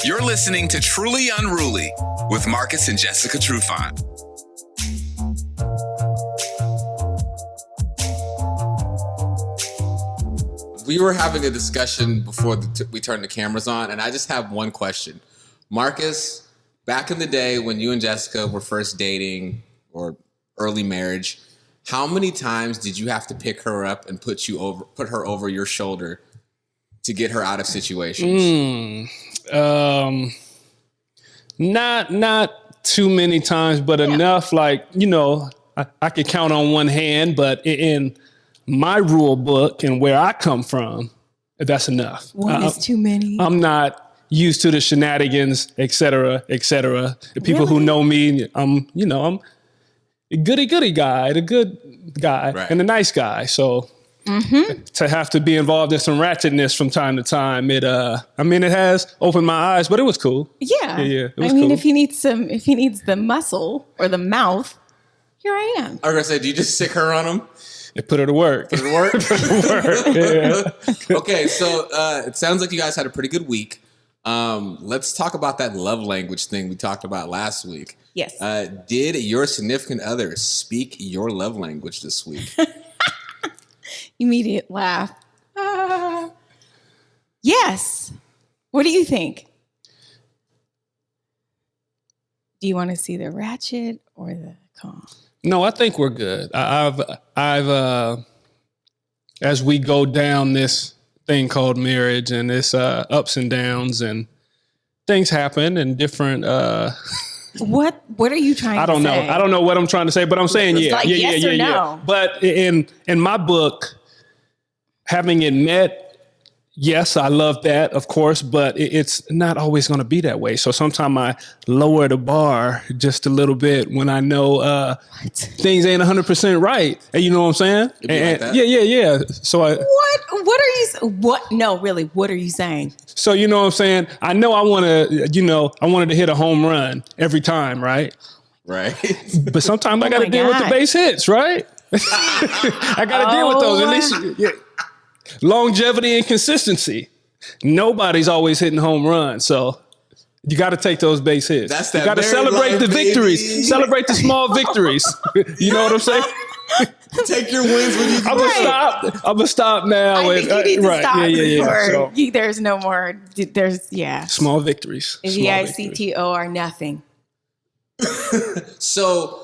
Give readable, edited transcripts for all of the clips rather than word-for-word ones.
You're listening to Truly Unruly with Marcus and Jessica Trufant. We were having a discussion before we turned the cameras on, and I just have one question. Marcus, back in the day when you and Jessica were first dating or early marriage, how many times did you have to pick her up and put her over your shoulder to get her out of situations? Not too many times, but enough. Like, I could count on one hand, but in my rule book and where I come from, that's enough. One is too many. I'm not used to the shenanigans, et cetera, et cetera. The people who know me, I'm a goody guy, the good guy, and a nice guy. So to have to be involved in some ratchetness from time to time, it has opened my eyes, but it was cool. Yeah. It was cool. cool. if he needs the muscle or the mouth, here I am. I was gonna say, do you just sick her on him? It put her to work. Put her to work? Put her to work. Yeah. Okay, so it sounds like you guys had a pretty good week. Let's talk about that love language thing we talked about last week. Yes. Did your significant other speak your love language this week? Immediate laugh. Yes. What do you think? Do you want to see the ratchet or the calm? No, I think we're good. I've as we go down this thing called marriage and it's ups and downs and things happen and different. What are you trying to say? I don't know what I'm trying to say, but I'm saying It's like yes or no. But in my book, having it met, yes, I love that, of course, but it's not always going to be that way. So sometimes I lower the bar just a little bit when I know things ain't 100% right. And you know what I'm saying? Like that? Yeah. So What are you? What? No, really. What are you saying? So you know what I'm saying? I know I wanted to hit a home run every time, right? Right. But sometimes I got to deal with the base hits, right? I got to deal with those. At least longevity and consistency. Nobody's always hitting home runs, so you got to take those base hits. That's that. You got to celebrate the victories. Celebrate the small victories. You know what I'm saying? Take your wins when you. I'm gonna stop now. I think you need to stop. So, there's no more. Small victories. VICTO are nothing. So,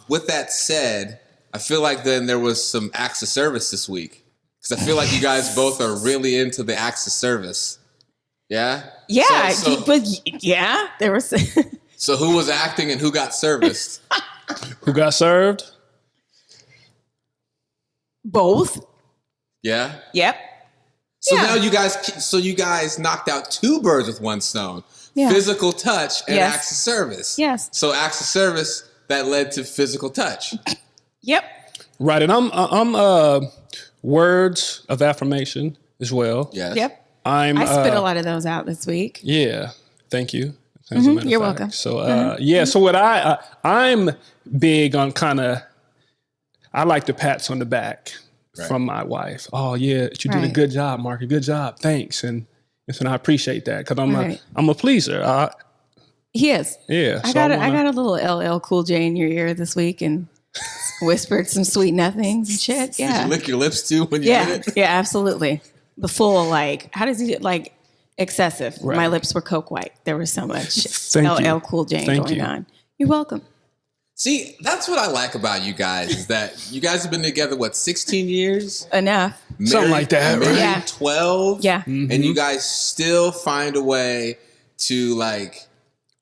with that said, I feel like then there was some acts of service this week. Because I feel like you guys both are really into the acts of service. Yeah? Yeah. So, there was. So who was acting and who got serviced? Who got served? Both. Yeah? Yep. So now you guys knocked out two birds with one stone. Yeah. Physical touch and acts of service. Yes. So acts of service that led to physical touch. Yep. Right. And I'm words of affirmation as well. Yes. Yep. I spit a lot of those out this week. Yeah. Thank you. You're welcome. So, so what I'm big on I like the pats on the back from my wife. Oh yeah, you did a good job, Mark. Good job. Thanks. And I appreciate that because I'm a pleaser. He is. Yeah. I got a little LL Cool J in your ear this week and whispered some sweet nothings and shit. Yeah. Did you lick your lips too when you did it? Yeah, absolutely. The full how does he excessive? Right. My lips were coke white. There was so much LL Cool J going on. You're welcome. See, that's what I like about you guys is that you guys have been together, 16 years? Enough. Something like that, right? Yeah. 12? Yeah. Mm-hmm. And you guys still find a way to I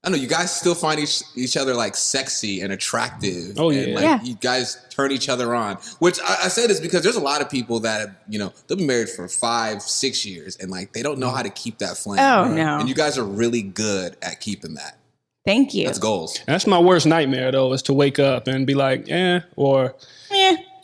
don't know, you guys still find each other sexy and attractive. Oh, yeah. And you guys turn each other on. Which I say this because there's a lot of people that, they'll be married for 5-6 years and they don't know how to keep that flame. Oh, no. And you guys are really good at keeping that. Thank you. That's goals. That's my worst nightmare, though, is to wake up and be like, or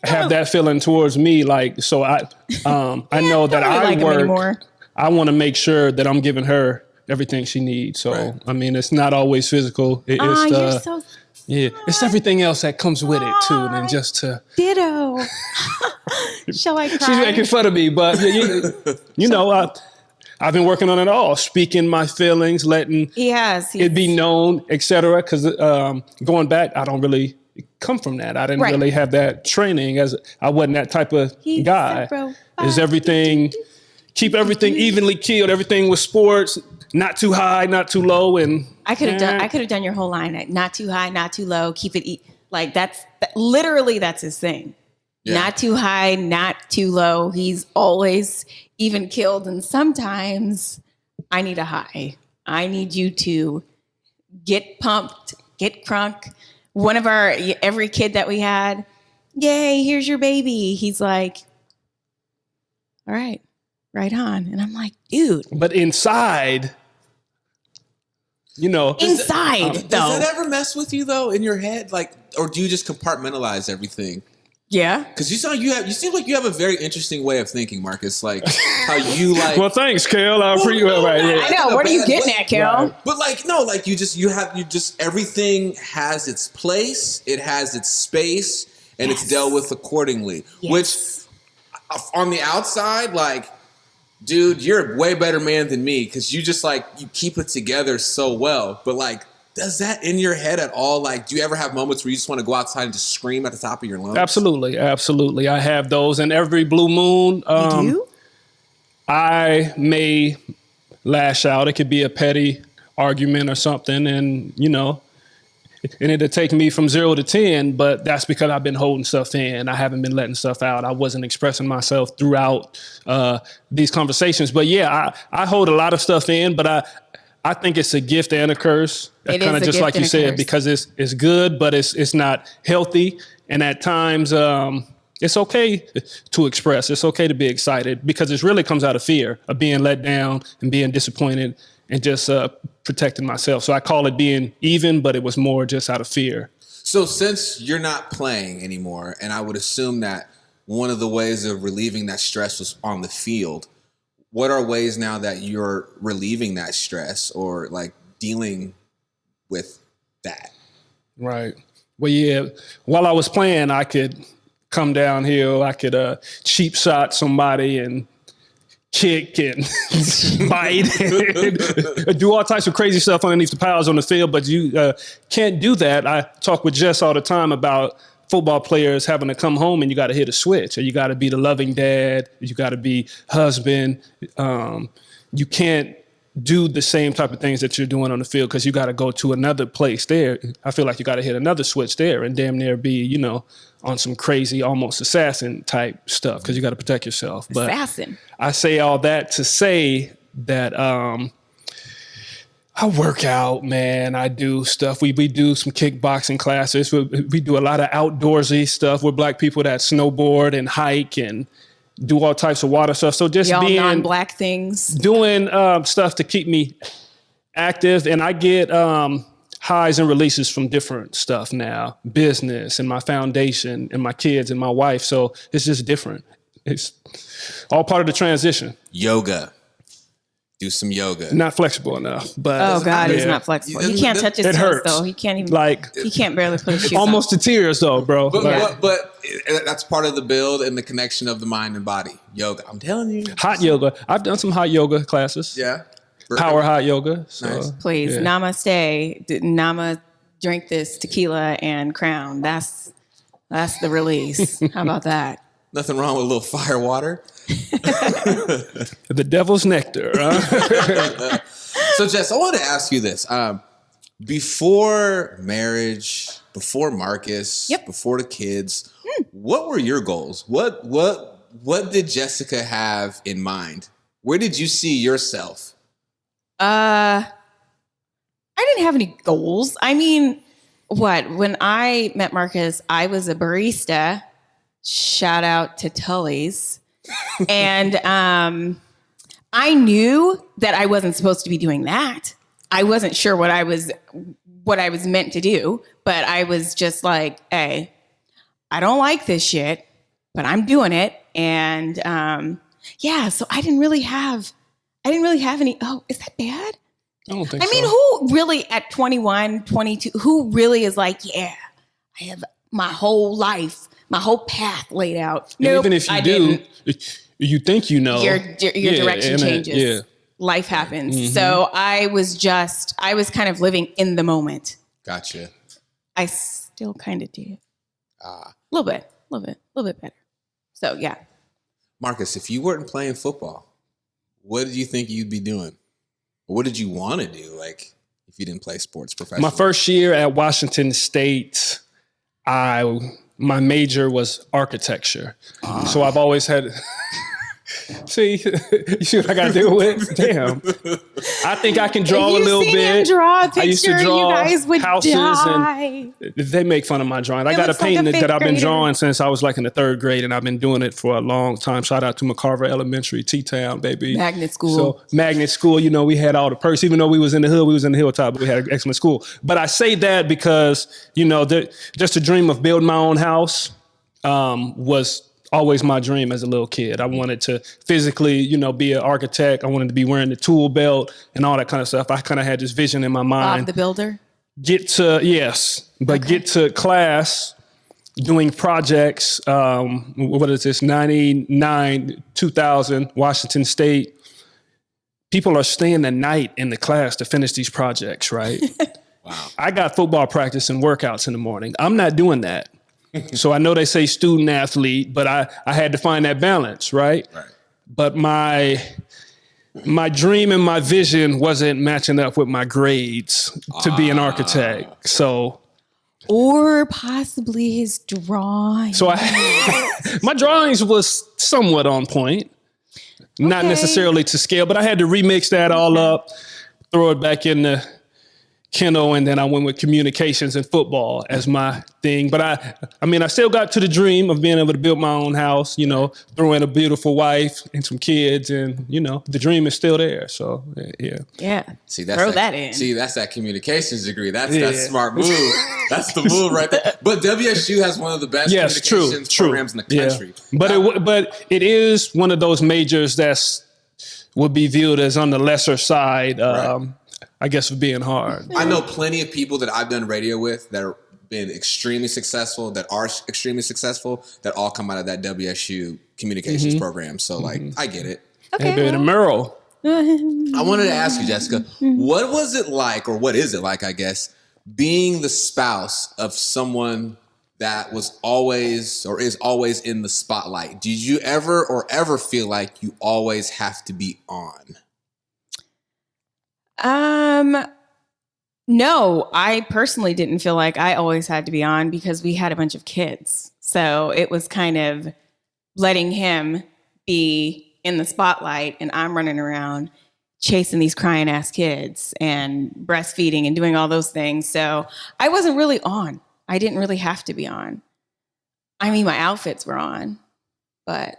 have that feeling towards me. So I know that I work. I want to make sure that I'm giving her everything she needs. So, it's not always physical. It's everything else that comes with it, too. Than just to... Ditto. Shall I cry? She's making fun of me, but, I've been working on it all, speaking my feelings, letting it be known, etc. Because going back, I don't really come from that. I didn't really have that training, as I wasn't that type of guy. Is everything, keep everything evenly keeled. Everything was sports, not too high, not too low. And I could have done your whole line. Not too high, not too low. Keep it like literally that's his thing. Yeah. Not too high, not too low. He's always even keeled. And sometimes I need a high. I need you to get pumped, get crunk. Every kid that we had, yay, here's your baby. He's like, all right, right on. And I'm like, dude. But inside, does that ever mess with you though in your head? Like, or do you just compartmentalize everything? Yeah, because you seem like you have a very interesting way of thinking, Marcus. Like how you like. Well, thanks, Kel. I appreciate it. Right, yeah. I know. What are you getting at, Kel? Right. But everything has its place. It has its space, and it's dealt with accordingly. Yes. Which, on the outside, like, dude, you're a way better man than me because you just like you keep it together so well. But like. Does that in your head at all? Like, do you ever have moments where you just want to go outside and just scream at the top of your lungs? Absolutely. Absolutely. I have those. And every blue moon, you do? I may lash out. It could be a petty argument or something. And, and it'll take me from 0 to 10, but that's because I've been holding stuff in. I haven't been letting stuff out. I wasn't expressing myself throughout these conversations. But yeah, I hold a lot of stuff in, but I think it's a gift and a curse. Kind of just like you said, because it's good, but it's not healthy. And at times, it's okay to express. It's okay to be excited because it really comes out of fear of being let down and being disappointed and just protecting myself. So I call it being even, but it was more just out of fear. So since you're not playing anymore, and I would assume that one of the ways of relieving that stress was on the field, what are ways now that you're relieving that stress or like dealing with that? Right. Well, yeah, while I was playing, I could come downhill. I could cheap shot somebody and kick and bite and do all types of crazy stuff underneath the piles on the field. But you can't do that. I talk with Jess all the time about football players having to come home and you got to hit a switch, or you got to be the loving dad, you got to be husband. You can't do the same type of things that you're doing on the field because you got to go to another place there. I feel like you got to hit another switch there and damn near be, on some crazy, almost assassin type stuff because you got to protect yourself. But assassin. I say all that to say that I work out, man. I do stuff. We do some kickboxing classes. We do a lot of outdoorsy stuff. We're Black people that snowboard and hike and do all types of water stuff. So just being non-Black things, doing stuff to keep me active, and I get highs and releases from different stuff now, business and my foundation and my kids and my wife. So it's just different. It's all part of the transition. Yoga. Do some yoga. Not flexible enough, but he's not flexible. He can't touch his toes though. He can't even he can't barely put his shoes almost on. To tears though, bro. But that's part of the build and the connection of the mind and body. Yoga. I'm telling you. Hot yoga. I've done some hot yoga classes. Yeah. Power hot yoga. So, nice. Please, namaste. Nama, drink this tequila and crown. That's the release. How about that? Nothing wrong with a little fire water. The devil's nectar. Huh? So, Jess, I want to ask you this. Before marriage, before Marcus, before the kids, what were your goals? What did Jessica have in mind? Where did you see yourself? I didn't have any goals. I mean, when I met Marcus, I was a barista. Shout out to Tully's. And I knew that I wasn't supposed to be doing that. I wasn't sure what I was meant to do, but I was just like, hey, I don't like this shit, but I'm doing it. And so I didn't really have any, is that bad? I don't think so. I mean, who really at 21, 22, who really is like, yeah, I have my whole life, my whole path laid out. And even if you do, you think you know. Your direction changes. life happens. So I was kind of living in the moment. Gotcha. I still kind of do. A little bit better. So yeah. Marcus, if you weren't playing football, what did you think you'd be doing? What did you want to do? Like, if you didn't play sports professionally? My first year at Washington State, my major was architecture. So I've always had... See, you see what I got to deal with? Damn. I think I can draw a little bit. Draw a picture, I used to draw you guys would houses die. and they make fun of my drawing. I got a painting that I've been drawing since I was like in the 3rd grade, and I've been doing it for a long time. Shout out to McCarver Elementary, T-Town, baby. Magnet school. So magnet school, you know, we had all the perks. Even though we was in the hood, we was in the hilltop, but we had an excellent school. But I say that because, you know, just the dream of building my own house was always my dream as a little kid. I wanted to physically, you know, be an architect. I wanted to be wearing the tool belt and all that kind of stuff. I kind of had this vision in my mind. Bob the Builder? Get to class doing projects. What is this? 99, 2000, Washington State. People are staying the night in the class to finish these projects, right? Wow. I got football practice and workouts in the morning. I'm not doing that. So I know they say student athlete, but I had to find that balance, right? Right. But my dream and my vision wasn't matching up with my grades to be an architect. So, or possibly his drawing. so my drawings was somewhat on point, not necessarily to scale, but I had to remix that all up, throw it back in the kennel, and then I went with communications and football as my thing. But I mean, I still got to the dream of being able to build my own house, you know, throw in a beautiful wife and some kids, and, you know, the dream is still there. So, yeah. Yeah. See, that's throw that in. See, that's that communications degree. That's that smart move. That's the move right there. But WSU has one of the best communications programs in the country. Yeah. But it is one of those majors would be viewed as on the lesser side. I guess, of being hard. I know plenty of people that I've done radio with that have been extremely successul, that are extremely successful, that all come out of that WSU communications program. So, like, I get it. Okay, hey, baby, Merle. I wanted to ask you, Jessica, what was it like, or what is it like, I guess, being the spouse of someone that was always or is always in the spotlight? Did you ever feel like you always have to be on? No, I personally didn't feel like I always had to be on because we had a bunch of kids. So it was kind of letting him be in the spotlight and I'm running around chasing these crying ass kids and breastfeeding and doing all those things. So I wasn't really on. I didn't really have to be on. I mean, my outfits were on, but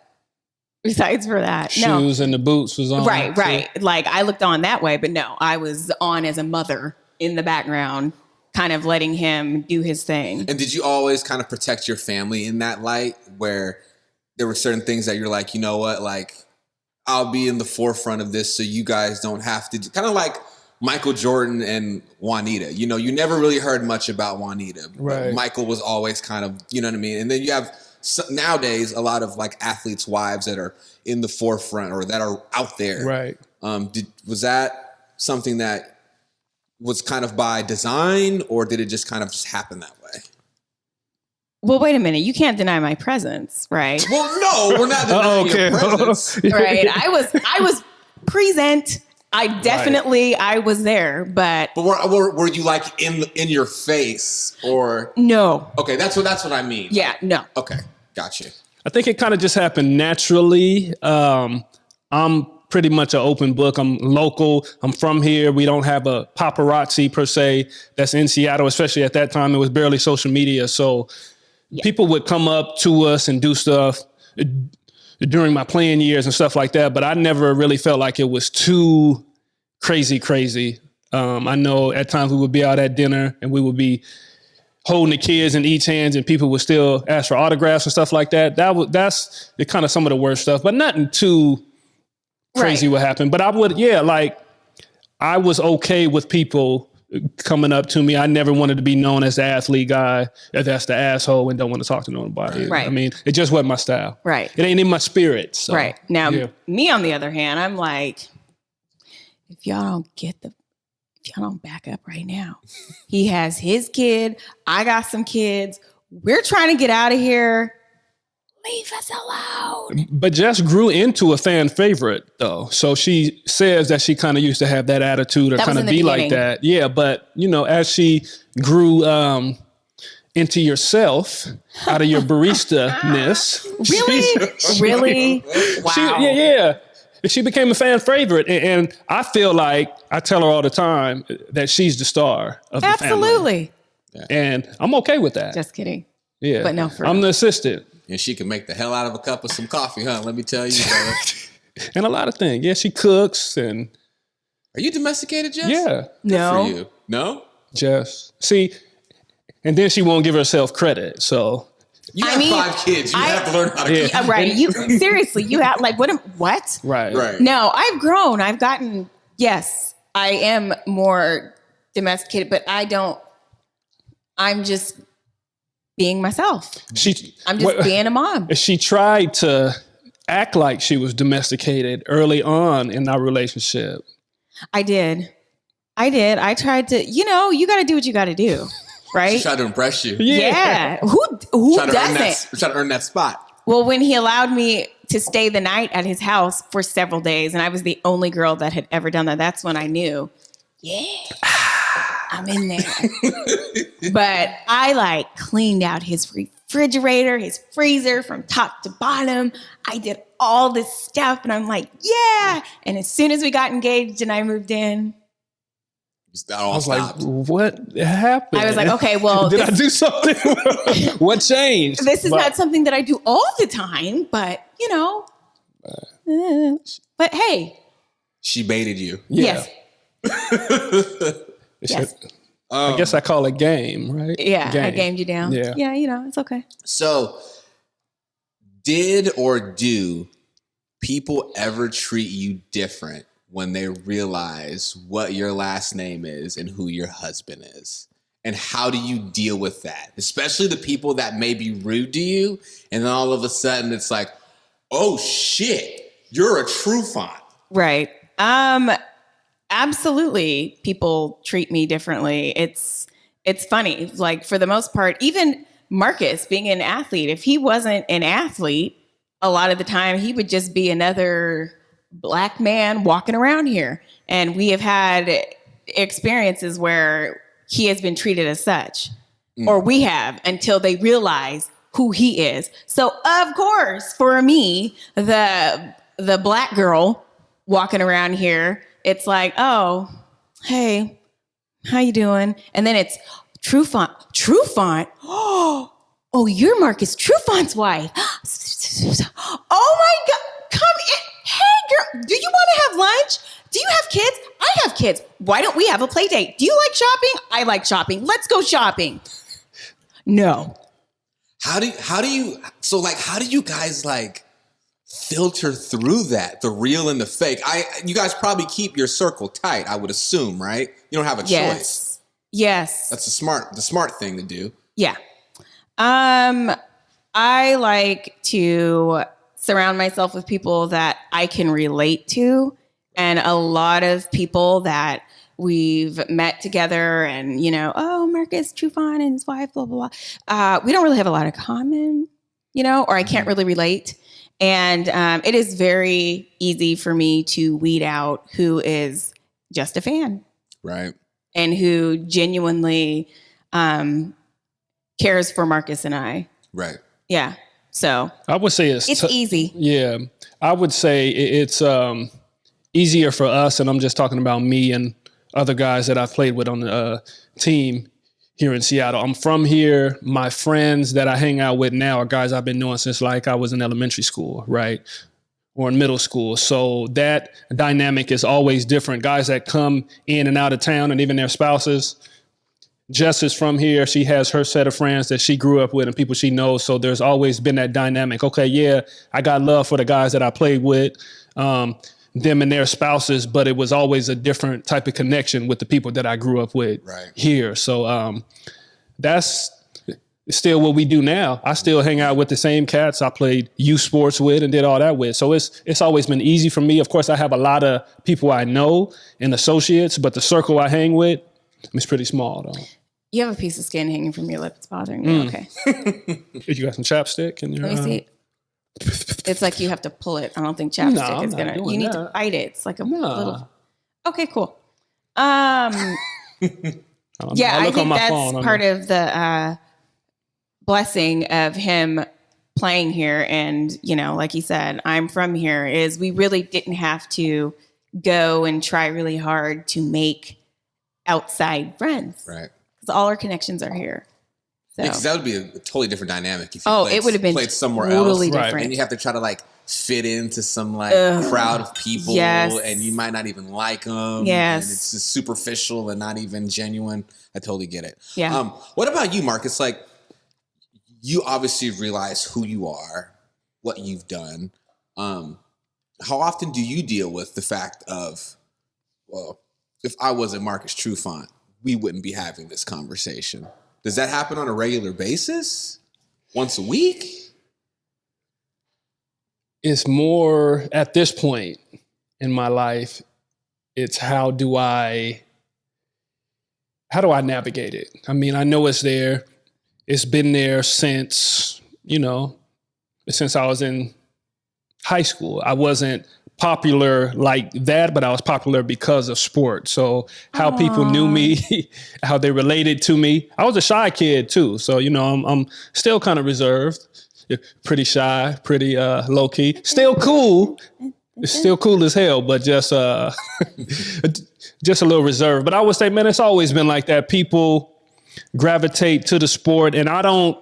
besides for that, shoes and the boots was on. Right. Like I looked on that way, but no, I was on as a mother in the background, kind of letting him do his thing. And did you always kind of protect your family in that light where there were certain things that you're like, you know what, like I'll be in the forefront of this so you guys don't have to, kind of like Michael Jordan and Juanita. You know, you never really heard much about Juanita. Right. Michael was always kind of, you know what I mean? And then you have nowadays a lot of like athletes' wives that are in the forefront or that are out there. Right. Was that something that was kind of by design, or did it just kind of just happen that way? Well, wait a minute. You can't deny my presence, right? Well, no, we're not denying your presence. Right. I was present. I definitely, I was there, but were you like in your face or no? Okay, that's what I mean. Yeah, no. Okay, gotcha. I think it kind of just happened naturally. I'm pretty much an open book. I'm local. I'm from here. We don't have a paparazzi per se that's in Seattle, especially at that time. It was barely social media. So people would come up to us and do stuff during my playing years and stuff like that. But I never really felt like it was too crazy. I know at times we would be out at dinner and we would be holding the kids in each hands and people would still ask for autographs and stuff like that. That's the kind of some of the worst stuff, but nothing too crazy would happen. But I was okay with people coming up to me. I never wanted to be known as the athlete guy, that's the asshole and don't want to talk to nobody. Right. I mean, it just wasn't my style. Right. It ain't in my spirit. So, right. Now, me on the other hand, I'm like, if y'all don't back up right now, he has his kid. I got some kids. We're trying to get out of here. Leave us alone. But Jess grew into a fan favorite, though. So she says that she kind of used to have that attitude or kind of be like that. Yeah, but, as she grew into yourself out of your barista-ness. Really? Wow. Yeah. She became a fan favorite. And I feel like, I tell her all the time that she's the star of the family. Absolutely. And I'm okay with that. Just kidding. Yeah. But no, I'm the assistant. And she can make the hell out of a cup of some coffee, huh? Let me tell you, brother. And a lot of things. Yeah, she cooks and... Are you domesticated, Jess? Yeah. No. Good for you. No? Jess. See, and then she won't give herself credit, so... You have 5 kids. You have to learn how to cook. Right. Seriously, you have what? Right. No, I've grown. I've gotten, yes, I am more domesticated, but I'm just being myself. I'm just being a mom. She tried to act like she was domesticated early on in our relationship. I did. I tried to, you got to do what you got to do, right? She tried to impress you. Yeah. Who doesn't? Try to earn that spot. Well, when he allowed me to stay the night at his house for several days, and I was the only girl that had ever done that, that's when I knew, I'm in there. But I cleaned out his refrigerator, his freezer from top to bottom. I did all this stuff and I'm like, yeah. And as soon as we got engaged and I moved in, I was like, what happened? I was like, okay, well. Did I do something? What changed? This is not something that I do all the time, but but hey. She baited you. Yeah. Yes. Yes. I guess I call it game, right? Yeah, I gamed you down. Yeah. Yeah, it's okay. So, did or do people ever treat you different when they realize what your last name is and who your husband is? And how do you deal with that? Especially the people that may be rude to you, and then all of a sudden it's like, oh shit, you're a Trufant. Right. Absolutely, people treat me differently. It's funny. For the most part, even Marcus being an athlete, if he wasn't an athlete, a lot of the time he would just be another Black man walking around here. And we have had experiences where he has been treated as such, or we have, until they realize who he is. So of course, for me, the Black girl walking around here, it's like, oh, hey, how you doing? And then it's Trufant. Oh, you're Marcus Trufant's wife. Oh my God, come in. Hey girl, do you want to have lunch? Do you have kids? I have kids. Why don't we have a play date? Do you like shopping? I like shopping. Let's go shopping. No. How do you guys filter through that, the real and the fake? You guys probably keep your circle tight, I would assume, right? You don't have a choice. Yes. That's the smart thing to do. Yeah. I like to surround myself with people that I can relate to, and a lot of people that we've met together and, oh, Marcus Trufant and his wife, blah, blah, blah. We don't really have a lot of common, or I can't really relate. And it is very easy for me to weed out who is just a fan. Right. And who genuinely cares for Marcus and I. Right. Yeah. So I would say it's easy. Yeah. I would say it's easier for us, and I'm just talking about me and other guys that I've played with on the team here in Seattle. I'm from here. My friends that I hang out with now are guys I've been knowing since I was in elementary school, right? Or in middle school. So that dynamic is always different. Guys that come in and out of town, and even their spouses. Jess is from here. She has her set of friends that she grew up with and people she knows. So there's always been that dynamic. Okay, yeah, I got love for the guys that I played with, them and their spouses, but it was always a different type of connection with the people that I grew up with here. So that's it's still what we do now. I still hang out with the same cats I played youth sports with and did all that with. So it's always been easy for me. Of course, I have a lot of people I know and associates, but the circle I hang with is pretty small, though. You have a piece of skin hanging from your lip. It's bothering me. Okay. You got some chapstick in your Let me see. It's like you have to pull it. I don't think chapstick is gonna. You need to bite it. It's like a little. Okay, cool. I think that's part of the blessing of him playing here. And, you know, like he said, I'm from here, is we really didn't have to go and try really hard to make outside friends. Right. Because all our connections are here. So. Because that would be a totally different dynamic if you it would have been played somewhere totally else. Different. And you have to try to like fit into some like crowd of people, and you might not even like them. Yes. And it's just superficial and not even genuine. I totally get it. Yeah. What about you, Marcus? Like, you obviously realize who you are, what you've done. How often do you deal with the fact of, well, if I wasn't Marcus Trufant, we wouldn't be having this conversation? Does that happen on a regular basis? Once a week? It's more at this point in my life, it's how do I navigate it? I mean, I know it's there. It's been there since I was in high school. I wasn't popular like that, but I was popular because of sport. So how people knew me, how they related to me. I was a shy kid too. So, I'm still kind of reserved, pretty shy, pretty low key, still cool. It's still cool as hell, but just a little reserved. But I would say, man, it's always been like that. People gravitate to the sport, and I don't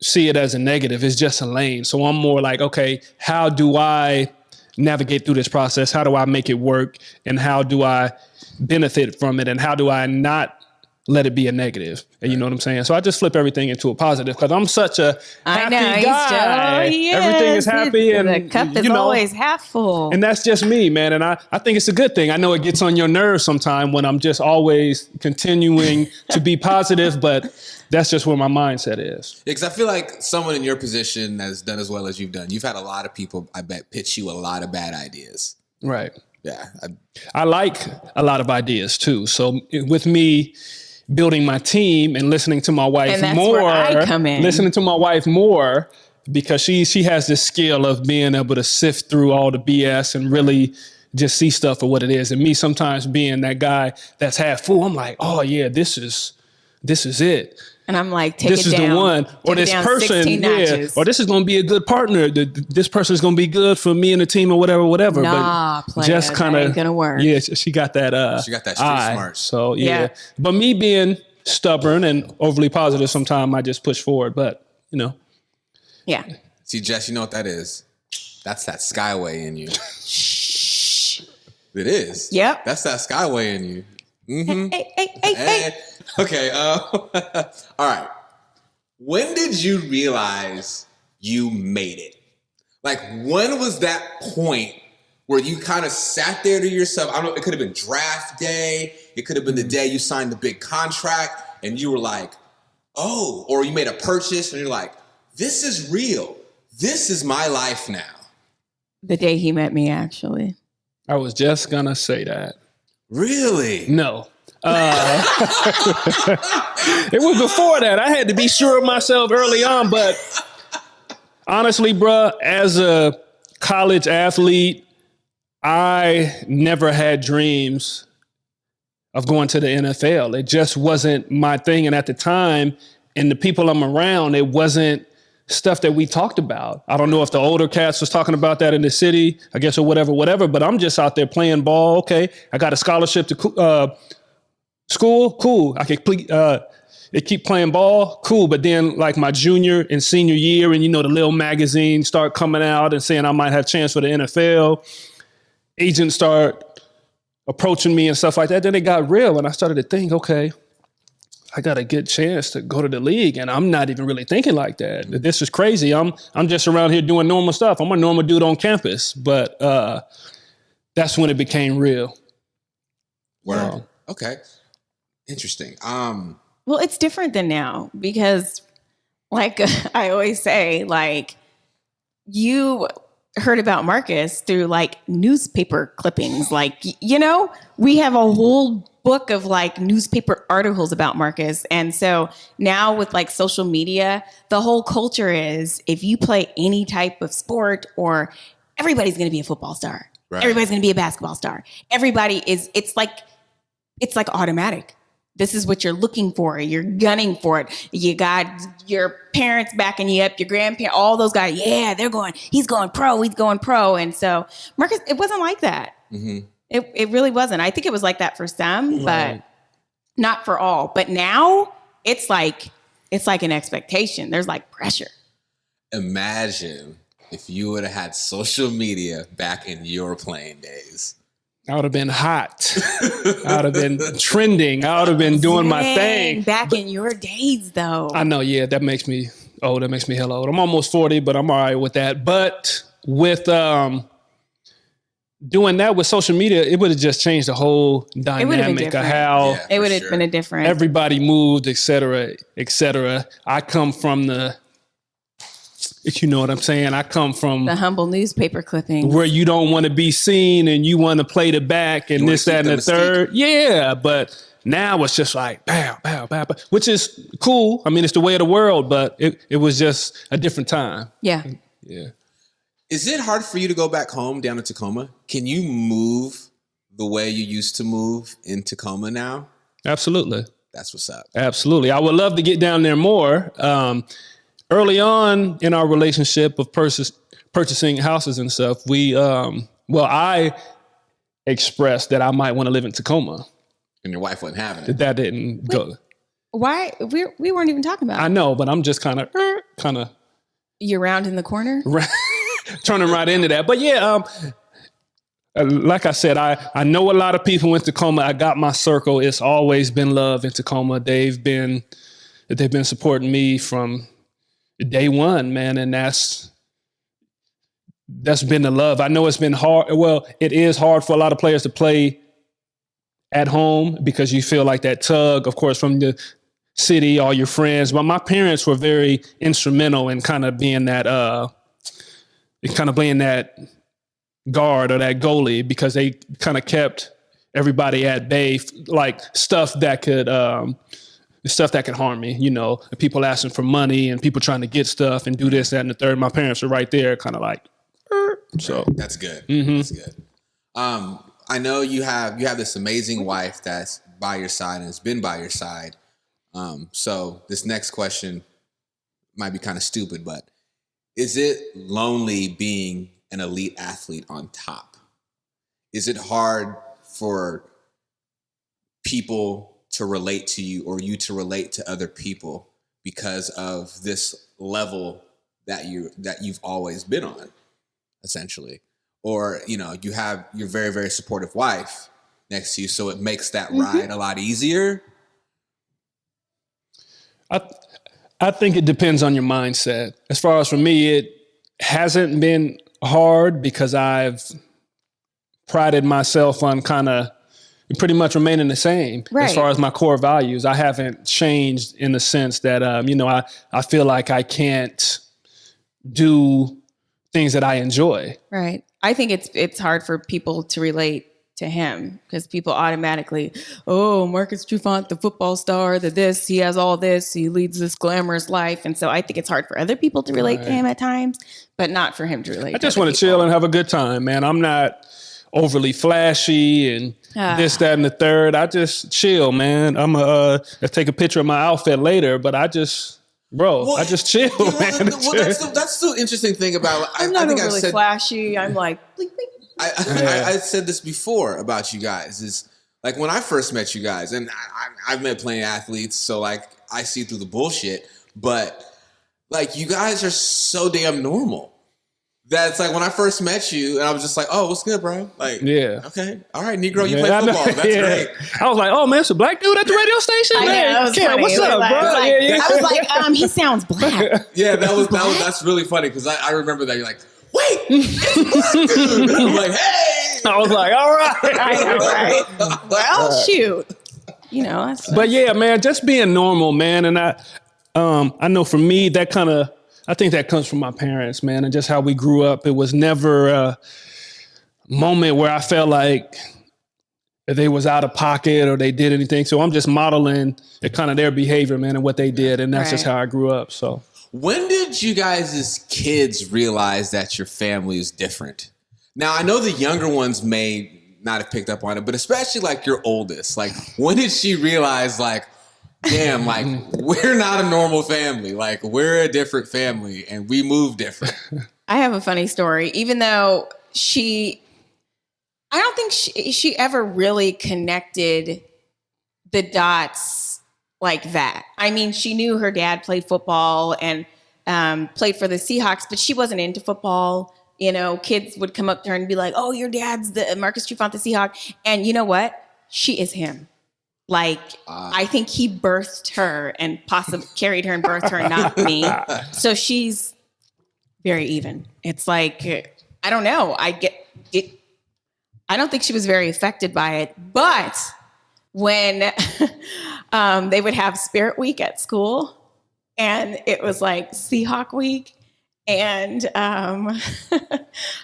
see it as a negative. It's just a lane. So I'm more like, okay, how do I navigate through this process? How do I make it work? And how do I benefit from it? And how do I not let it be a negative? And you know what I'm saying? So I just flip everything into a positive because I'm such a happy guy. Everything is happy, and the cup is always half full. And that's just me, man. And I think it's a good thing. I know it gets on your nerves sometime when I'm just always continuing to be positive, but that's just where my mindset is. Because I feel like someone in your position has done as well as you've done. You've had a lot of people, I bet, pitch you a lot of bad ideas. Right. Yeah. I like a lot of ideas too. So with me building my team and listening to my wife and that's more, where I come in. Listening to my wife more, because she has this skill of being able to sift through all the BS and really just see stuff for what it is. And me sometimes being that guy that's half full, I'm like, oh yeah, this is it. And I'm like, this is the one, or this person, or this is going to be a good partner. This person is going to be good for me and the team, or whatever. Nah, but just kind of gonna work. Yeah, she got that. She got that street smart. So yeah, but me being stubborn and overly positive, sometimes I just push forward. But yeah. See, Jess, you know what that is? That's that Skyway in you. Shh. It is. Yep. That's that Skyway in you. Mm-hmm. Hey. Okay. All right. When did you realize you made it? Like, when was that point where you kind of sat there to yourself? I don't know. It could have been draft day. It could have been the day you signed the big contract and you were like, oh, or you made a purchase and you're like, this is real. This is my life now. The day he met me, actually. I was just going to say that. Really? No. It was before that. I had to be sure of myself early on, but honestly, bruh, as a college athlete, I never had dreams of going to the NFL. It just wasn't my thing. And at the time, and the people I'm around, it wasn't stuff that we talked about. I don't know if the older cats was talking about that in the city, I guess, or whatever, but I'm just out there playing ball. Okay, I got a scholarship to school, cool. I can keep playing ball, cool. But then like my junior and senior year, and the little magazines start coming out and saying I might have a chance for the NFL. Agents start approaching me and stuff like that. Then it got real, and I started to think, okay, I got a good chance to go to the league, and I'm not even really thinking like that. This is crazy. I'm just around here doing normal stuff. I'm a normal dude on campus, but that's when it became real. Word. Okay. Interesting. Well, Well, it's different than now because, like I always say, like you heard about Marcus through like newspaper clippings. Like, we have a whole book of like newspaper articles about Marcus. And so now with like social media, the whole culture is if you play any type of sport or everybody's going to be a football star. Right. Everybody's going to be a basketball star. It's like automatic. This is what you're looking for. You're gunning for it. You got your parents backing you up, your grandparents, all those guys. Yeah, he's going pro. And so Marcus, it wasn't like that. Mm-hmm. It really wasn't. I think it was like that for some, but not for all. But now it's like an expectation. There's like pressure. Imagine if you would have had social media back in your playing days. I would have been hot. I would have been trending. I would have been doing my thing. Back in your days, though. I know, yeah, that makes me old. That makes me hella old. I'm almost 40, but I'm all right with that. But with doing that with social media, it would have just changed the whole dynamic of how it would have been a different. Everybody moved, et cetera, et cetera. I come from if you know what I'm saying, I come from the humble newspaper clippings where you don't want to be seen and you want to play the back and this, that, and the third. Yeah, but now it's just like bow, bow, bow, bow, which is cool. I mean, it's the way of the world, but it was just a different time. Yeah. Yeah. Is it hard for you to go back home down to Tacoma? Can you move the way you used to move in Tacoma now? Absolutely. That's what's up. Absolutely. I would love to get down there more. Early on in our relationship of purchasing houses and stuff, I expressed that I might want to live in Tacoma. And your wife wasn't having it. That didn't go. Why? We weren't even talking about it. I know, but I'm just kind of. You're round in the corner? Turning right into that. But yeah, like I said, I know a lot of people in Tacoma. I got my circle. It's always been love in Tacoma. They've been supporting me from day one, man. And that's been the love. I know it's been hard. Well, it is hard for a lot of players to play at home because you feel like that tug, of course, from the city, all your friends. But my parents were very instrumental in kind of being that guard or that goalie because they kind of kept everybody at bay, like stuff that could harm me, people asking for money and people trying to get stuff and do this, that, and the third. My parents are right there kind of like, so. That's good. Mm-hmm. That's good. I know you have this amazing wife that's by your side and has been by your side. So this next question might be kind of stupid, but is it lonely being an elite athlete on top? Is it hard for people to relate to you or you to relate to other people because of this level that you've always been on, essentially? Or, you have your very, very supportive wife next to you, so it makes that ride a lot easier? I think it depends on your mindset. As far as for me, it hasn't been hard because I've prided myself on kind of pretty much remaining the same as far as my core values. I haven't changed in the sense that, I feel like I can't do things that I enjoy. Right. I think it's hard for people to relate to him because people automatically, Marcus Trufant, the football star, he has all this, he leads this glamorous life. And so I think it's hard for other people to relate to him at times, but not for him to relate. I just want to chill and have a good time, man. I'm not overly flashy and this, that, and the third. I just chill, man. I'll take a picture of my outfit later, but I just chill, man. That's the interesting thing about. I'm not overly flashy. I'm like, blink, blink. I said this before about you guys is like when I first met you guys, and I've met plenty of athletes, so like I see through the bullshit, but like you guys are so damn normal. That's like when I first met you and I was just like, oh, what's good, bro? Like, yeah. Okay. All right, Negro, you play football. That's great. I was like, oh, man, it's a black dude at the radio station? What's up, bro? I was like, he sounds black. Yeah, that's really funny because I remember that. You're like, wait, it's black dude. I'm like, hey. I was like, all right. I know, right? Well, shoot. But yeah, man, just being normal, man. And I know for me, I think that comes from my parents, man, and just how we grew up. It was never a moment where I felt like they was out of pocket or they did anything. So I'm just modeling kind of their behavior, man, and what they did. And that's just how I grew up. So when did you guys as kids realize that your family is different? Now, I know the younger ones may not have picked up on it, but especially like your oldest, like when did she realize like, damn, like we're not a normal family. Like we're a different family and we move different. I have a funny story, even though I don't think she ever really connected the dots like that. I mean, she knew her dad played football and played for the Seahawks, but she wasn't into football. Kids would come up to her and be like, "Oh, your dad's the Marcus Trufant, the Seahawk." And you know what? She is him. Like, I think he birthed her and possibly carried her and birthed her, not me. So she's very even. It's like, I don't know. I get it. I don't think she was very affected by it. But when they would have Spirit Week at school, and it was like Seahawk Week, and I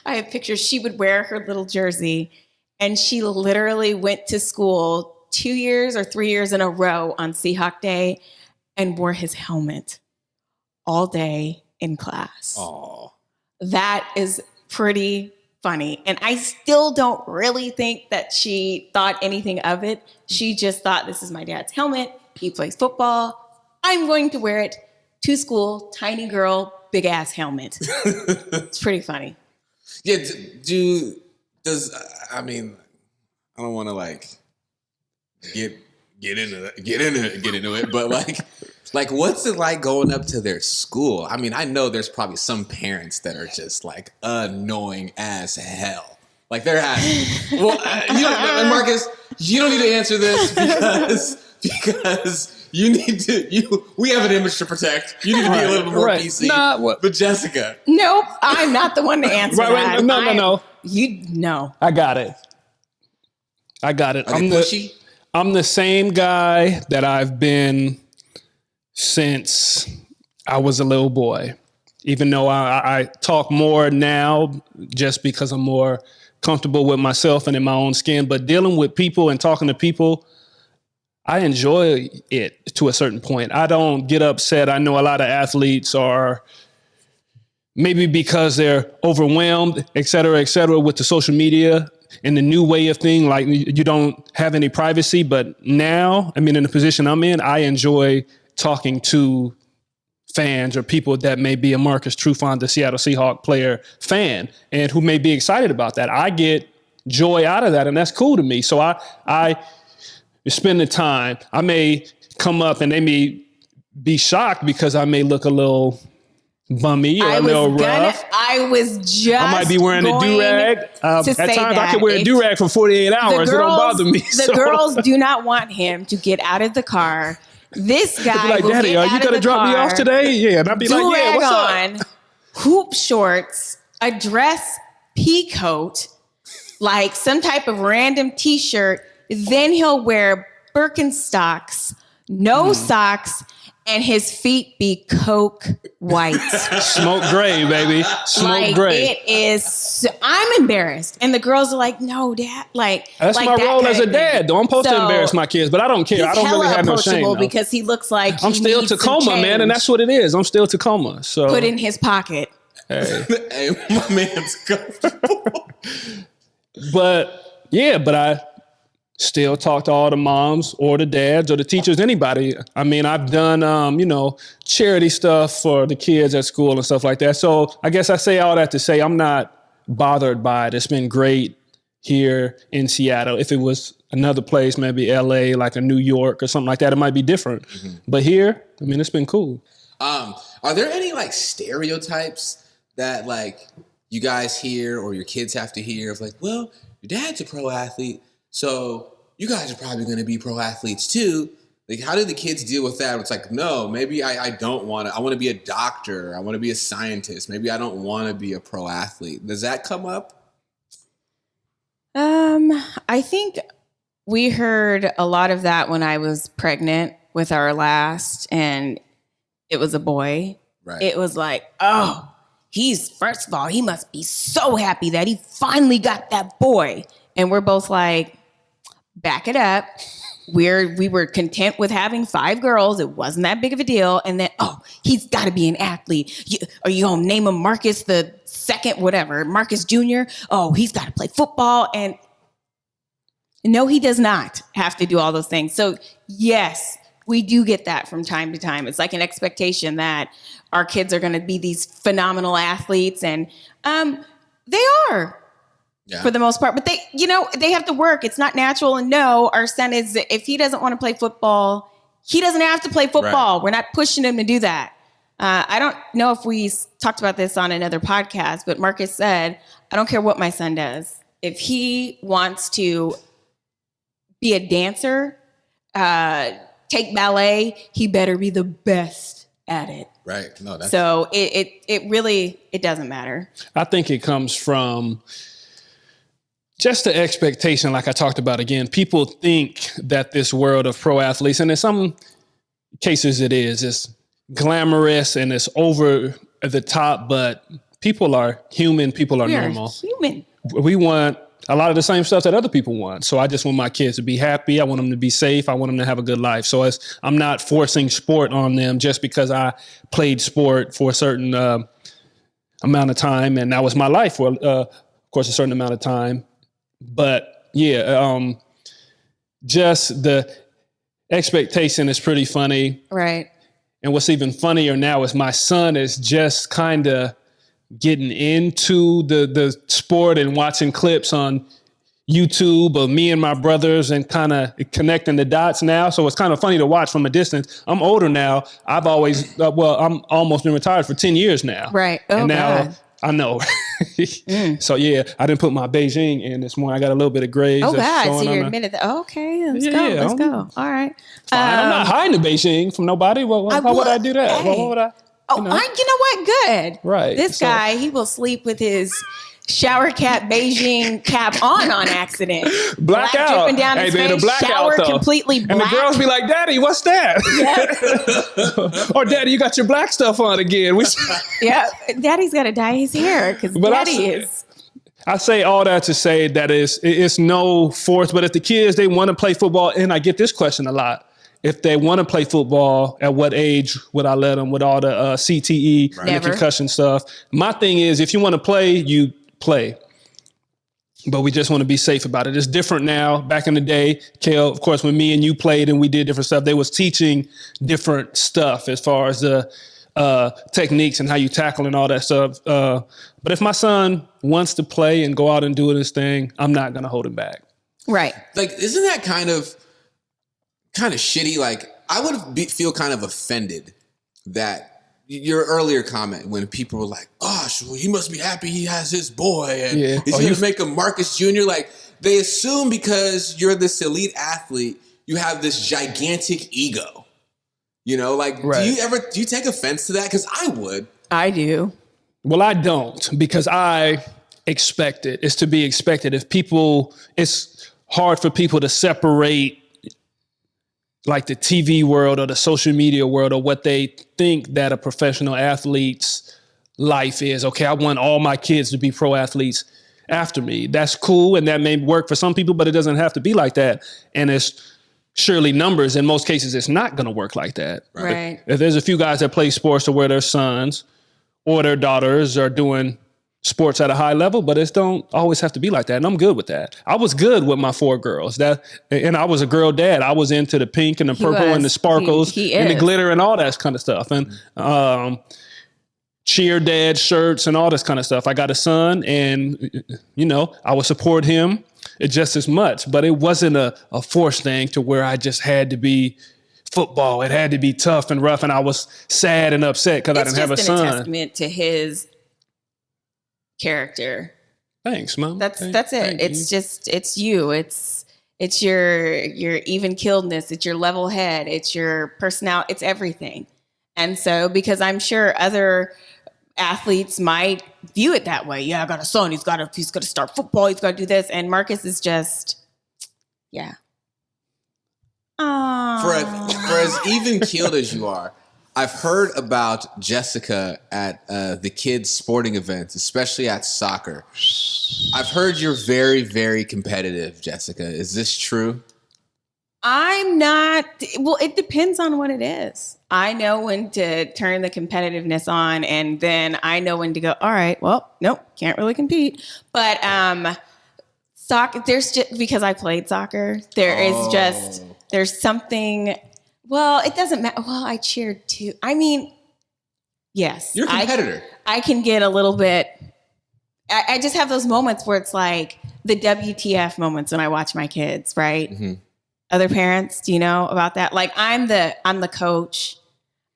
have pictures. She would wear her little jersey, and she literally went to school 2 years or 3 years in a row on Seahawk Day and wore his helmet all day in class. Oh, that is pretty funny. And I still don't really think that she thought anything of it. She just thought, this is my dad's helmet. He plays football. I'm going to wear it to school. Tiny girl, big ass helmet. It's pretty funny. Yeah. I don't want to like get into it, but like what's it like going up to their school? I mean, I know there's probably some parents that are just like annoying as hell. Like there has, Marcus, you don't need to answer this because we have an image to protect. You need to be a little bit more PC. But Jessica. Nope, I'm not the one to answer that. No. You know. I got it. Are they pushy? I'm the same guy that I've been since I was a little boy, even though I talk more now just because I'm more comfortable with myself and in my own skin. But dealing with people and talking to people, I enjoy it to a certain point. I don't get upset. I know a lot of athletes are maybe because they're overwhelmed, et cetera, with the social media and the new way of thing, like you don't have any privacy. But now, in the position I'm in, I enjoy talking to fans or people that may be a Marcus Trufant, the Seattle Seahawks player fan, and who may be excited about that. I get joy out of that, and that's cool to me. So I spend the time. I may come up and they may be shocked because I may look a little bummy or a little rough. I might be wearing a do-rag. At times I can wear a do-rag for 48 hours. It don't bother me. The girls do not want him to get out of the car. This guy be like, will Daddy, get are you going to drop me off today? Yeah. And I'd be like, yeah, what's on, up? Hoop shorts, a dress, pea coat, like some type of random t-shirt. Then he'll wear Birkenstocks, no socks, and his feet be Coke white. Smoke gray, baby. Smoke gray. It is. I'm embarrassed. And the girls are like, no, Dad. That's my role as a dad, though. I'm supposed to embarrass my kids, but I don't care. I don't really have no shame. Though. Because he looks like I'm still Tacoma, man, and that's what it is. I'm still Tacoma. So put in his pocket. Hey, my man's comfortable. But I still talk to all the moms or the dads or the teachers, anybody. I've done, charity stuff for the kids at school and stuff like that. So I guess I say all that to say I'm not bothered by it. It's been great here in Seattle. If it was another place, maybe LA, like a New York or something like that, it might be different. Mm-hmm. But here, it's been cool. Are there any stereotypes that you guys hear or your kids have to hear of well, your dad's a pro athlete, so you guys are probably going to be pro athletes too. How do the kids deal with that? It's no, maybe I don't want to. I want to be a doctor. I want to be a scientist. Maybe I don't want to be a pro athlete. Does that come up? I think we heard a lot of that when I was pregnant with our last, and it was a boy. Right. It was like, oh, first of all, he must be so happy that he finally got that boy. And we're both like, back it up. We were content with having 5 girls. It wasn't that big of a deal. And then, oh, he's got to be an athlete. Are you going to name him Marcus the second, whatever, Marcus Jr.? Oh, he's got to play football. And no, he does not have to do all those things. So yes, we do get that from time to time. It's like an expectation that our kids are going to be these phenomenal athletes. And they are. Yeah. For the most part, but they have to work. It's not natural. And no, our son if he doesn't want to play football, he doesn't have to play football. Right. We're not pushing him to do that. I don't know if we talked about this on another podcast, but Marcus said, I don't care what my son does. If he wants to be a dancer, take ballet, he better be the best at it. Right. No, that's so it really doesn't matter. I think it comes from just the expectation, like I talked about again. People think that this world of pro athletes, and in some cases it's glamorous and it's over the top, but people are human, people are normal. Human. We want a lot of the same stuff that other people want. So I just want my kids to be happy. I want them to be safe. I want them to have a good life. So I'm not forcing sport on them just because I played sport for a certain amount of time, and that was my life for, of course, a certain amount of time. But yeah, just the expectation is pretty funny. Right. And what's even funnier now is my son is just kind of getting into the sport and watching clips on YouTube of me and my brothers and kind of connecting the dots now. So it's kind of funny to watch from a distance. I'm older now. I've always, I'm almost been retired for 10 years now. Right. Oh, and now God. I know. So yeah, I didn't put my Beijing in this morning. I got a little bit of grays. Oh, God. So you admitted that. Oh, okay. Let's go. All right. I'm not hiding the Beijing from nobody. How would I do that? Hey. What would I? You know what? Good. Right. This guy, he will sleep with his shower cap, Beijing cap on accident. Blackout. Black dripping down his face. Shower though. Completely black. And the girls be like, Daddy, what's that? Yeah. Or Daddy, you got your black stuff on again. Yeah. Daddy's got to dye his hair because Daddy is. I say all that to say that it's no force, but if the kids, they want to play football, and I get this question a lot. If they want to play football, at what age would I let them with all the CTE and the concussion stuff? My thing is, if you want to play, you play. But we just want to be safe about it. It's different now. Back in the day, Kale, of course, when me and you played and we did different stuff, they was teaching different stuff as far as the techniques and how you tackle and all that stuff. But if my son wants to play and go out and do his thing, I'm not going to hold him back. Right. Like, isn't that kind of shitty? Like, I would feel kind of offended that your earlier comment when people were like, "Gosh, well, he must be happy he has his boy, and he's going to make him Marcus Jr." Like, they assume because you're this elite athlete, you have this gigantic ego. You know, like, right. do you take offense to that? Because I would. I do. Well, I don't, because I expect it. It's to be expected. It's hard for people to separate like the TV world or the social media world or what they think that a professional athlete's life is. Okay, I want all my kids to be pro athletes after me. That's cool, and that may work for some people, but it doesn't have to be like that. And it's surely numbers. In most cases, it's not going to work like that. Right. If there's a few guys that play sports to where their sons or their daughters are doing sports at a high level, but it don't always have to be like that. And I'm good with that. I was good with my 4 girls. And I was a girl dad. I was into the pink and the purple and the sparkles and the glitter and all that kind of stuff. And cheer dad shirts and all this kind of stuff. I got a son, and I would support him just as much, but it wasn't a forced thing to where I just had to be football. It had to be tough and rough, and I was sad and upset because I didn't have a son. It's just a testament to his character. Thanks, Mom. That's it. It's you. It's your even killedness. It's your level head. It's your personality. It's everything. And so, because I'm sure other athletes might view it that way. Yeah, I got a son. He's got to start football. He's got to do this. And Marcus is just, yeah. For as even keeled as you are, I've heard about Jessica at the kids' sporting events, especially at soccer. I've heard you're very, very competitive, Jessica. Is this true? I'm not. Well, it depends on what it is. I know when to turn the competitiveness on, and then I know when to go, all right, well, nope, can't really compete. But soccer, there's just, because I played soccer, there's something, well, it doesn't matter. Well, I cheered too. I mean, yes. You're a competitor. I can get a little bit, I just have those moments where it's like the WTF moments when I watch my kids, right? Mm-hmm. Other parents, do you know about that? Like I'm the coach,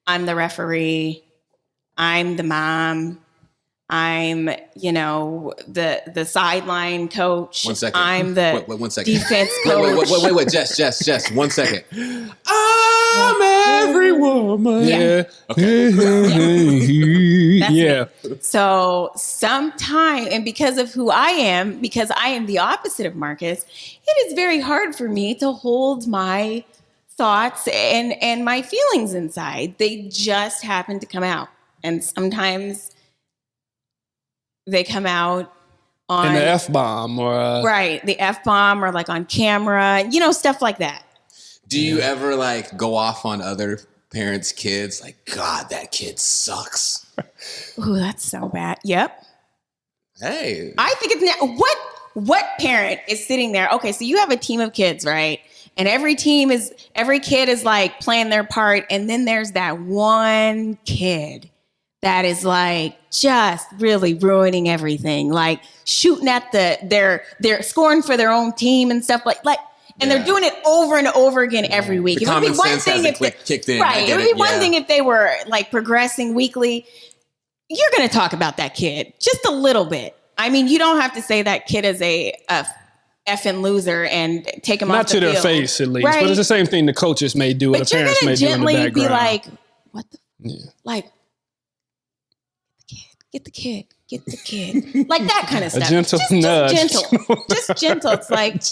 I'm the referee, I'm the mom, I'm, the sideline coach. 1 second. I'm the wait, 1 second. defense coach. Wait, Jess, 1 second. I'm every woman. Yeah. Okay. Yeah. So sometime, and because of who I am, because I am the opposite of Marcus, it is very hard for me to hold my thoughts and my feelings inside. They just happen to come out. And sometimes they come out on in the F-bomb or right, the F-bomb or like on camera, stuff like that. Do you ever like go off on other parents' kids? Like, God, that kid sucks. Ooh, that's so bad. Yep. Hey. I think it's what parent is sitting there? Okay, so you have a team of kids, right? And every kid is like playing their part, and then there's that one kid that is like just really ruining everything, like shooting at they're scoring for their own team and stuff like, and they're doing it over and over again every week. The common sense hasn't kicked in. Right. It would be one thing if they were like progressing weekly. You're going to talk about that kid just a little bit. I mean, you don't have to say that kid is a effing loser and take him off the field. Not to their face, at least. Right? But it's the same thing the coaches may do and the parents may do in the background. But you're going to gently be like, what the? Yeah. Like, get the kid. Like that kind of stuff. A gentle nudge. Just gentle. It's like,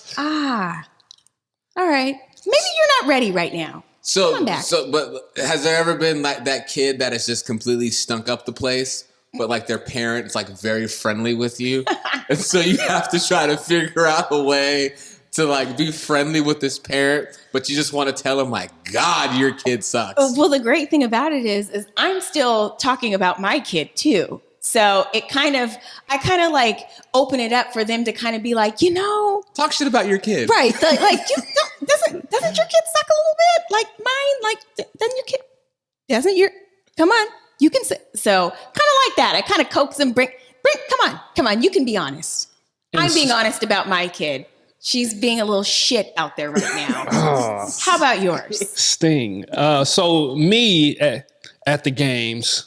all right. Maybe you're not ready right now. Come back. But has there ever been like that kid that has just completely stunk up the place, but like their parent is like very friendly with you? And so you have to try to figure out a way to like be friendly with this parent, but you just want to tell him like, God, your kid sucks. Well, the great thing about it is I'm still talking about my kid too. So I kind of like open it up for them to kind of be like, talk shit about your kid. Right. Doesn't your kid suck a little bit? Like mine? Like, doesn't your kid, come on, you can say, so kind of like that. I kind of coax them, come on, you can be honest. I'm being honest about my kid. She's being a little shit out there right now. How about yours? Sting. So me at the games,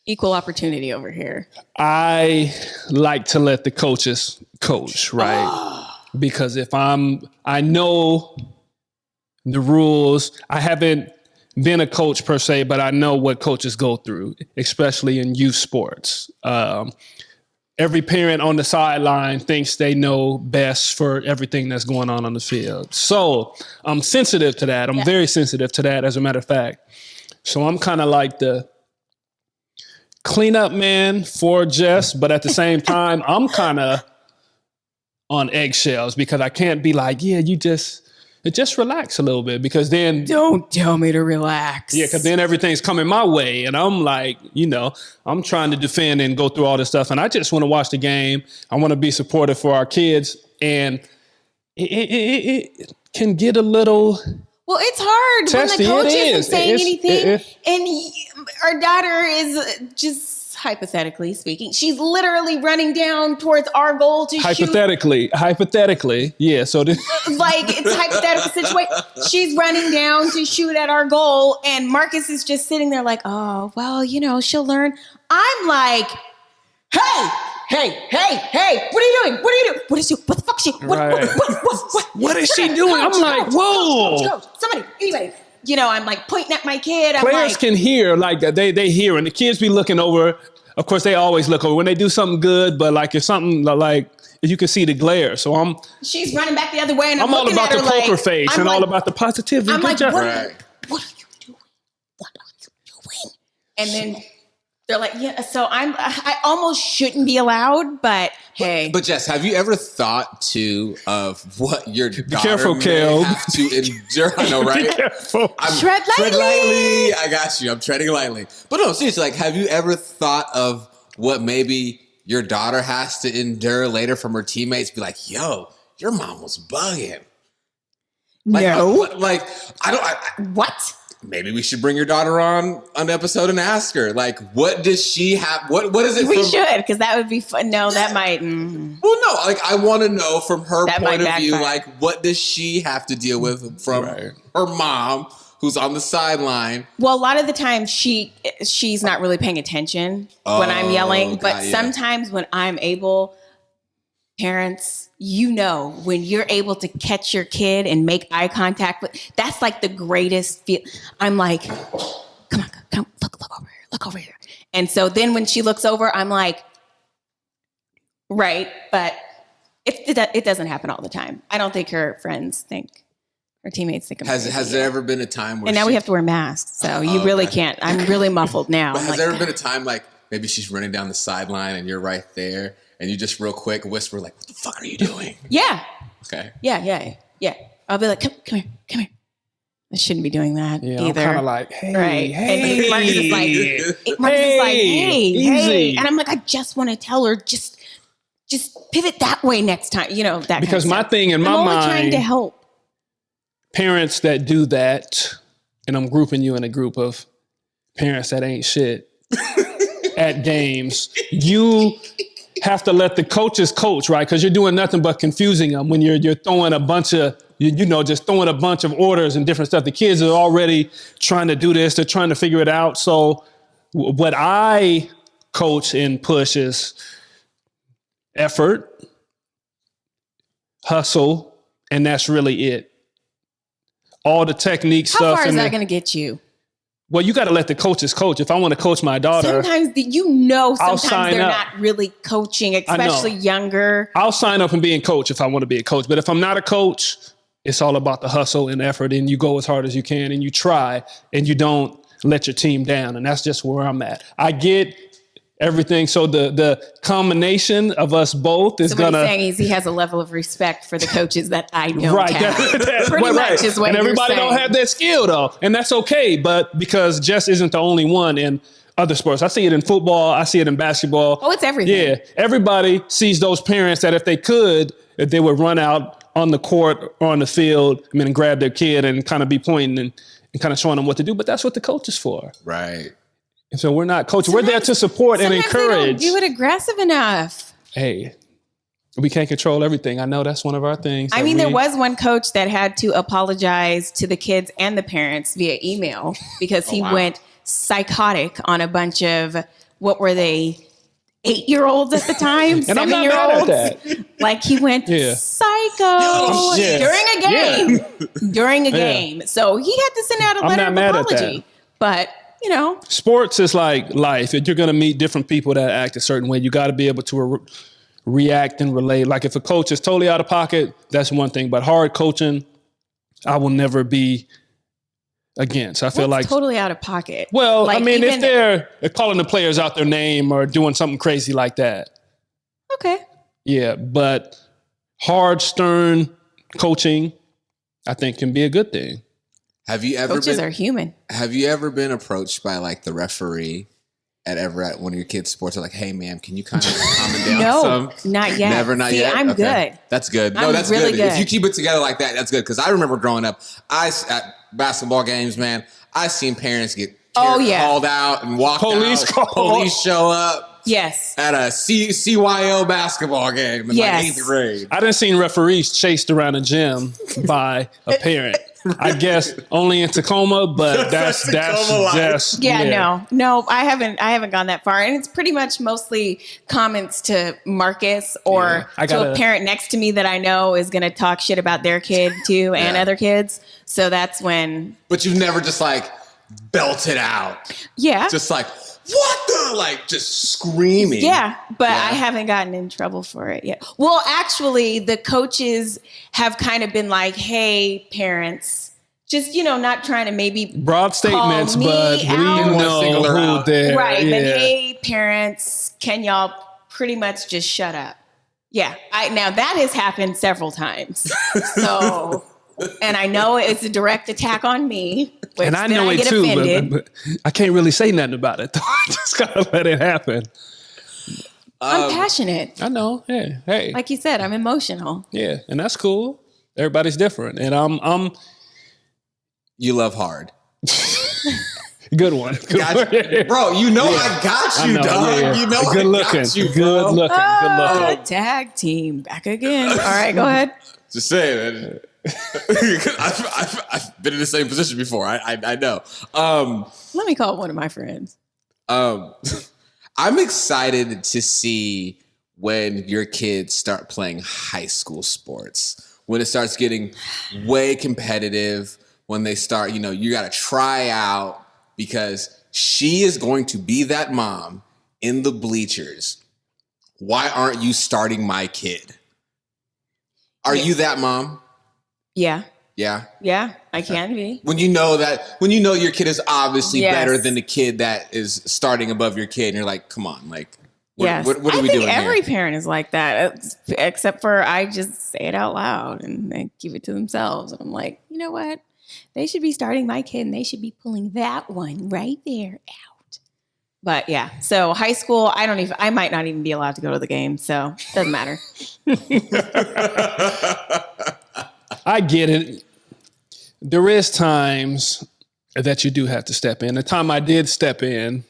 equal opportunity over here. I like to let the coaches coach, right? Because I know the rules. I haven't been a coach per se, but I know what coaches go through, especially in youth sports. Every parent on the sideline thinks they know best for everything that's going on the field. So I'm sensitive to that. I'm very sensitive to that, as a matter of fact. So I'm kind of like the cleanup man for Jess, but at the same time, I'm kind of on eggshells because I can't be like, just relax a little bit, because then don't tell me to relax. Yeah, because then everything's coming my way, and I'm like, I'm trying to defend and go through all this stuff, and I just want to watch the game. I want to be supportive for our kids, and it can get a little. Well, it's hard testy. When the coach isn't saying anything, and our daughter is just, hypothetically speaking, she's literally running down towards our goal to Hypothetically, yeah. So like, it's a hypothetical situation. She's running down to shoot at our goal, and Marcus is just sitting there like, oh, well, she'll learn. I'm like, hey, what are you doing? What the fuck is she? What is she doing? I'm like, whoa. Coach, somebody, anybody. I'm like pointing at my kid. Players can hear, like they hear, and the kids be looking over of course, they always look over when they do something good, but like if something like you can see the glare. So she's running back the other way, and I'm all looking about at her the poker like, face and all about the positivity. I'm like, what are you doing? What are you doing? And then they're like, yeah. So I almost shouldn't be allowed, but hey. But Jess, have you ever thought too of what your daughter careful, may Kel. have to endure? I know, right? Be careful. Tread lightly. I got you. I'm treading lightly. But no, seriously, like, have you ever thought of what maybe your daughter has to endure later from her teammates? Be like, yo, your mom was bugging. Like, No. What? Maybe we should bring your daughter on an episode and ask her, like, what does she have? What is it? We should, because that would be fun. No, that might. Well, no, like, I want to know from her That point of might view, backfire. like, what does she have to deal with from her mom who's on the sideline? Well, a lot of the time she's not really paying attention when I'm yelling, but sometimes when I'm able, parents, when you're able to catch your kid and make eye contact with, that's like the greatest feel. I'm like, come look over here. And so then when she looks over, I'm like, right. But it doesn't happen all the time. I don't think her friends think, her teammates think. Has there ever been a time where? And now we have to wear masks, so you really can't. I'm really muffled now. But has there ever been a time like maybe she's running down the sideline and you're right there, and you just real quick whisper like, "What the fuck are you doing?" Yeah. Okay. Yeah. I'll be like, come here. I shouldn't be doing that either. I'm kind of like, hey, right. hey. And Marcus is like, hey. And I'm like, I just want to tell her, just pivot that way next time. You know, that because kind of my stuff. thing in my I'm only mind, trying to help. Parents that do that, and I'm grouping you in a group of parents that ain't shit at games. You have to let the coaches coach, right? Because you're doing nothing but confusing them when you're throwing a bunch of, just throwing a bunch of orders and different stuff. The kids are already trying to do this. They're trying to figure it out. So what I coach and push is effort, hustle, and that's really it. All the technique stuff. How far is that going to get you? Well, you got to let the coaches coach. If I want to coach my daughter, sometimes they're not really coaching, especially younger. I'll sign up and be a coach if I want to be a coach. But if I'm not a coach, it's all about the hustle and effort, and you go as hard as you can, and you try, and you don't let your team down. And that's just where I'm at. I get everything. So the combination of us both is going to... What he's saying is he has a level of respect for the coaches that I don't have. That's pretty much is what and everybody you're saying. don't have that skill, though. And that's okay. But because Jess isn't the only one in other sports. I see it in football. I see it in basketball. Oh, it's everything. Yeah. Everybody sees those parents that if they would run out on the court or on the field, and grab their kid and kind of be pointing and kind of showing them what to do. But that's what the coach is for. Right. And so we're not coaching. We're there to support and encourage. They don't do it aggressive enough. Hey, we can't control everything. I know that's one of our things. I mean, there was one coach that had to apologize to the kids and the parents via email because he went psychotic on a bunch of, what were they, 8-year-olds at the time? 7-year-olds? Like he went psycho during a game. During a game. So he had to send out a letter of apology. But... sports is like life. If you're going to meet different people that act a certain way, you got to be able to react and relate. Like if a coach is totally out of pocket, that's one thing. But hard coaching, I will never be against. I feel like totally out of pocket. Well, like, I mean, if they're calling the players out their name or doing something crazy like that. Okay. Yeah, but hard, stern coaching, I think, can be a good thing. Coaches are human. Have you ever been approached by like the referee at one of your kids' sports? Or like, hey, ma'am, can you kind of calm it down some? Not yet. Not yet? I'm good. That's good. No, that's really good. If you keep it together like that, that's good. Because I remember growing up, at basketball games, man, I seen parents get called out and walked out. Police show up. Yes. At a CYO basketball game in like 8th grade. I done seen referees chased around a gym by a parent. I guess only in Tacoma, but that's just no, I haven't gone that far, and it's pretty much mostly comments to Marcus or to a parent next to me that I know is going to talk shit about their kid too and other kids. So that's when. But you've never just like belted out. Yeah. Just like, what the? Like, just screaming. Yeah, but I haven't gotten in trouble for it yet. Well, actually, the coaches have kind of been like, hey, parents, just, not trying to maybe broad statements, but we know who they're... Right, but hey, parents, can y'all pretty much just shut up? Yeah, now that has happened several times. So... And I know it's a direct attack on me. And I know it too, but I can't really say nothing about it. I just gotta let it happen. I'm passionate. I know. Hey. Like you said, I'm emotional. Yeah, and that's cool. Everybody's different, and I'm. You love hard. Good one. Bro, I got you, dog. Yeah. You know good I looking. got you, Good looking. Tag team back again. All right, go ahead. Just saying, man. I've been in the same position before. I know. Let me call one of my friends. I'm excited to see when your kids start playing high school sports, when it starts getting way competitive, when they start, you got to try out, because she is going to be that mom in the bleachers. Why aren't you starting my kid? Are you that mom? Yeah. Yeah? Yeah, I can be. When you know your kid is obviously better than the kid that is starting above your kid, and you're like, come on, like, what are we doing here? I think every parent is like that, except for I just say it out loud and they keep it to themselves. And I'm like, you know what? They should be starting my kid and they should be pulling that one right there out. But yeah, so high school, I might not even be allowed to go to the game, so it doesn't matter. I get it. There is times that you do have to step in. The time I did step in,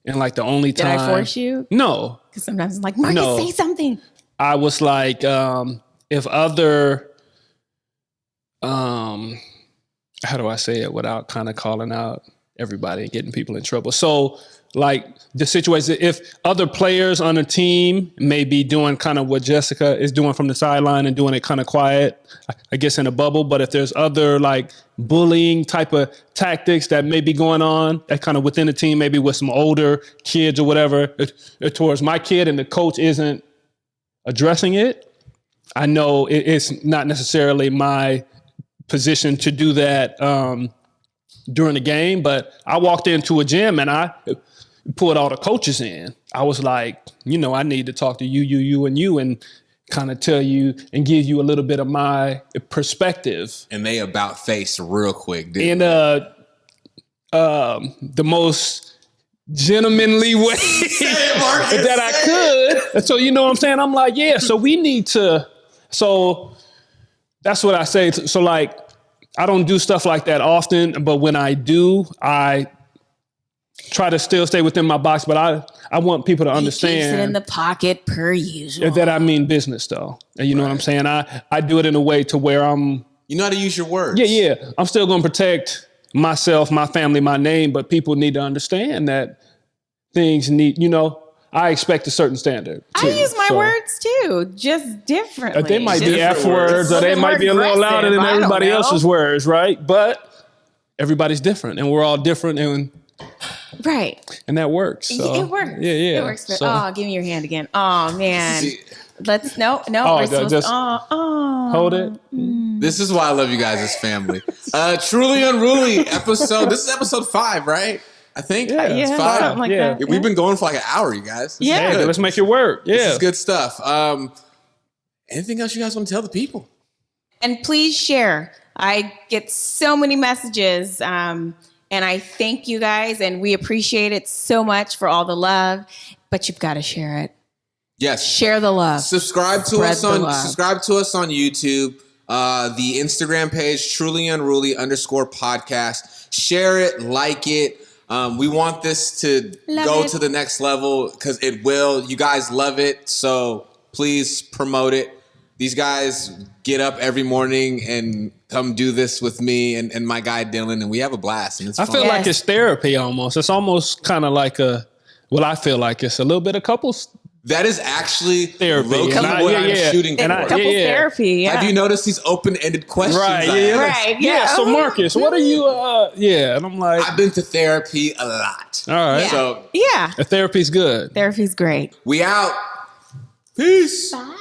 and like the only time... Did I force you? No. Because sometimes I'm like, Marcus, say something. I was like, if other... how do I say it without kind of calling out everybody and getting people in trouble? So like the situation, if other players on the team may be doing kind of what Jessica is doing from the sideline and doing it kind of quiet, I guess in a bubble, but if there's other like bullying type of tactics that may be going on that kind of within the team, maybe with some older kids or whatever towards my kid, and the coach isn't addressing it, I know it's not necessarily my position to do that during the game, but I walked into a gym and I pulled all the coaches in. I was like, I need to talk to you, and you, and kind of tell you and give you a little bit of my perspective. And they about face real quick, dude. In the most gentlemanly way that I could. So you know what I'm saying? I'm like, yeah, so we need to, so that's what I say. So like, I don't do stuff like that often, but when I do, I try to still stay within my box, but I want people to understand. He keeps it in the pocket per usual. That I mean business though. And you know what I'm saying? I do it in a way to where I'm... You know how to use your words. Yeah. I'm still going to protect myself, my family, my name, but people need to understand that things need, I expect a certain standard too. I use my words too, just differently. They might be F words or they might be a little louder than everybody else's words, right? But everybody's different and we're all different and... Right. And that works. So. It works. Yeah. It works. So. Give me your hand again. Oh, man. Let's, no. We're supposed just to, hold it. This is why I love you guys as family. Truly Unruly episode. This is episode 5, right? I think. Yeah, it's 5. Something like that. We've been going for like an hour, you guys. Hey, let's make it work. Yeah. This is good stuff. Anything else you guys want to tell the people? And please share. I get so many messages, and I thank you guys, and we appreciate it so much for all the love, but you've got to share it. Yes. Share the love. Subscribe to us on YouTube. The Instagram page, trulyunruly_podcast. Share it, like it. We want this to go to the next level because it will. You guys love it, so please promote it. These guys get up every morning and come do this with me and my guy Dylan, and we have a blast. And it's fun. I feel like it's therapy almost. It's almost kind of like I feel like it's a little bit of couples That is actually therapy. low-key what I'm shooting for. Couples therapy. Yeah. Have you noticed these open-ended questions? Right. Right. Yeah. So Marcus, what are you? And I'm like, I've been to therapy a lot. all right. Yeah. So Yeah. Therapy's good. Therapy's great. we out. Peace. Bye.